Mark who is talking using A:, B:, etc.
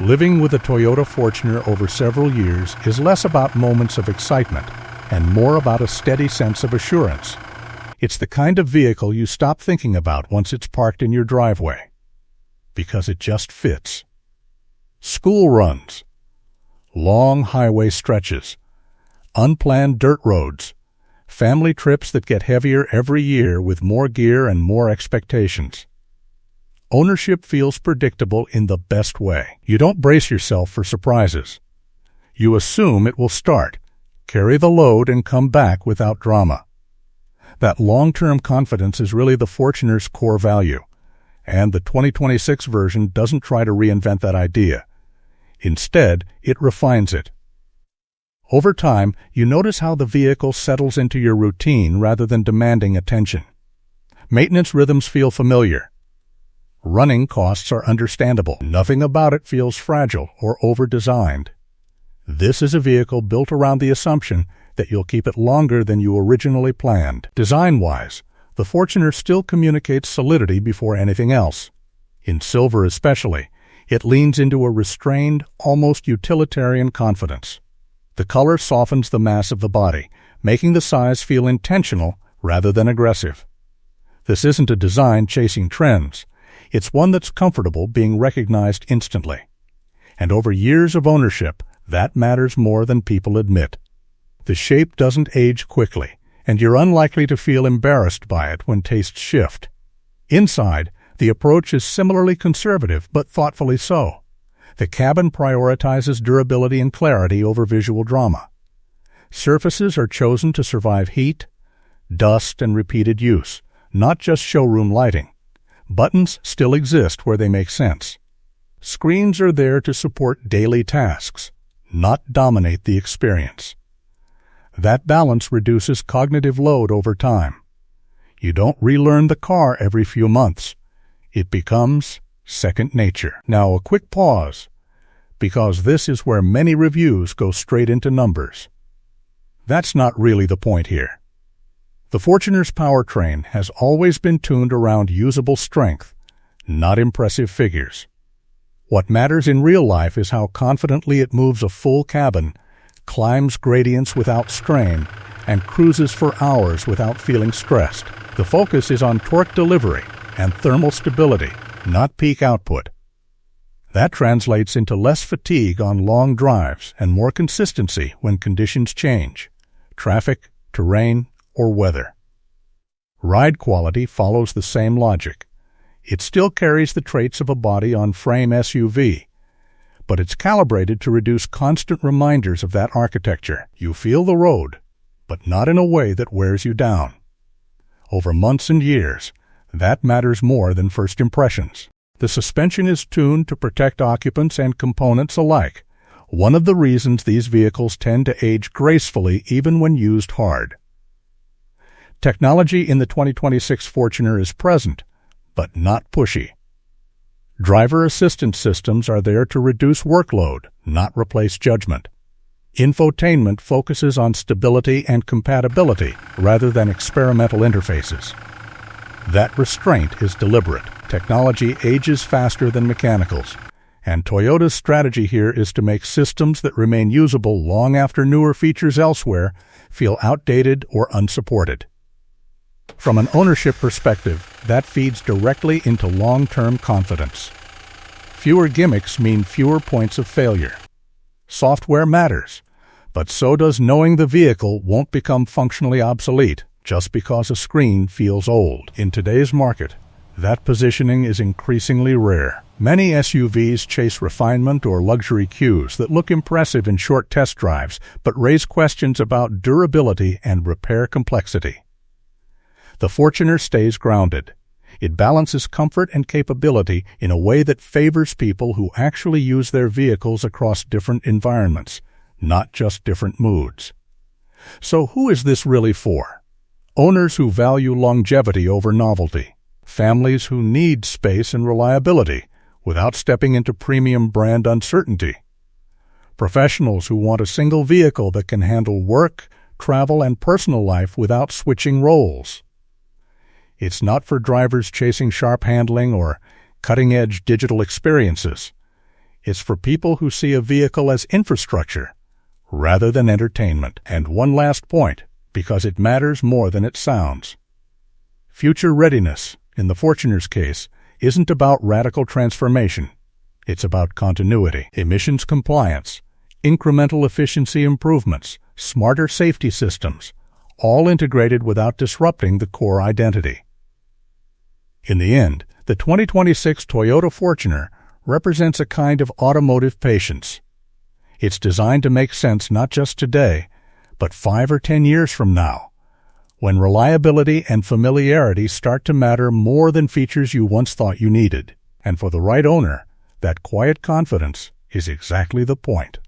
A: Living with a Toyota Fortuner over several years is less about moments of excitement and more about a steady sense of assurance. It's the kind of vehicle you stop thinking about once it's parked in your driveway, because it just fits. School runs, long highway stretches, unplanned dirt roads, family trips that get heavier every year with more gear and more expectations. Ownership feels predictable in the best way. You don't brace yourself for surprises. You assume it will start, carry the load, and come back without drama. That long-term confidence is really the Fortuner's core value, and the 2026 version doesn't try to reinvent that idea. Instead, it refines it. Over time, you notice how the vehicle settles into your routine rather than demanding attention. Maintenance rhythms feel familiar. Running costs are understandable. Nothing about it feels fragile or over-designed. This is a vehicle built around the assumption that you'll keep it longer than you originally planned. Design-wise, the Fortuner still communicates solidity before anything else. In silver especially, it leans into a restrained, almost utilitarian confidence. The color softens the mass of the body, making the size feel intentional rather than aggressive. This isn't a design chasing trends. It's one that's comfortable being recognized instantly. And over years of ownership, that matters more than people admit. The shape doesn't age quickly, and you're unlikely to feel embarrassed by it when tastes shift. Inside, the approach is similarly conservative, but thoughtfully so. The cabin prioritizes durability and clarity over visual drama. Surfaces are chosen to survive heat, dust, and repeated use, not just showroom lighting. Buttons still exist where they make sense. Screens are there to support daily tasks, not dominate the experience. That balance reduces cognitive load over time. You don't relearn the car every few months. It becomes second nature. Now a quick pause, because this is where many reviews go straight into numbers. That's not really the point here. The Fortuner's powertrain has always been tuned around usable strength, not impressive figures. What matters in real life is how confidently it moves a full cabin, climbs gradients without strain, and cruises for hours without feeling stressed. The focus is on torque delivery and thermal stability, not peak output. That translates into less fatigue on long drives and more consistency when conditions change, traffic, terrain, or weather. Ride quality follows the same logic. It still carries the traits of a body-on-frame SUV, but it's calibrated to reduce constant reminders of that architecture. You feel the road, but not in a way that wears you down. Over months and years, that matters more than first impressions. The suspension is tuned to protect occupants and components alike, one of the reasons these vehicles tend to age gracefully even when used hard. Technology in the 2026 Fortuner is present, but not pushy. Driver assistance systems are there to reduce workload, not replace judgment. Infotainment focuses on stability and compatibility rather than experimental interfaces. That restraint is deliberate. Technology ages faster than mechanicals, and Toyota's strategy here is to make systems that remain usable long after newer features elsewhere feel outdated or unsupported. From an ownership perspective, that feeds directly into long-term confidence. Fewer gimmicks mean fewer points of failure. Software matters, but so does knowing the vehicle won't become functionally obsolete just because a screen feels old. In today's market, that positioning is increasingly rare. Many SUVs chase refinement or luxury cues that look impressive in short test drives but raise questions about durability and repair complexity. The Fortuner stays grounded. It balances comfort and capability in a way that favors people who actually use their vehicles across different environments, not just different moods. So who is this really for? Owners who value longevity over novelty. Families who need space and reliability without stepping into premium brand uncertainty. Professionals who want a single vehicle that can handle work, travel, and personal life without switching roles. It's not for drivers chasing sharp handling or cutting-edge digital experiences. It's for people who see a vehicle as infrastructure rather than entertainment. And one last point, because it matters more than it sounds. Future readiness, in the Fortuner's case, isn't about radical transformation. It's about continuity, emissions compliance, incremental efficiency improvements, smarter safety systems, all integrated without disrupting the core identity. In the end, the 2026 Toyota Fortuner represents a kind of automotive patience. It's designed to make sense not just today, but 5 or 10 years from now, when reliability and familiarity start to matter more than features you once thought you needed. And for the right owner, that quiet confidence is exactly the point.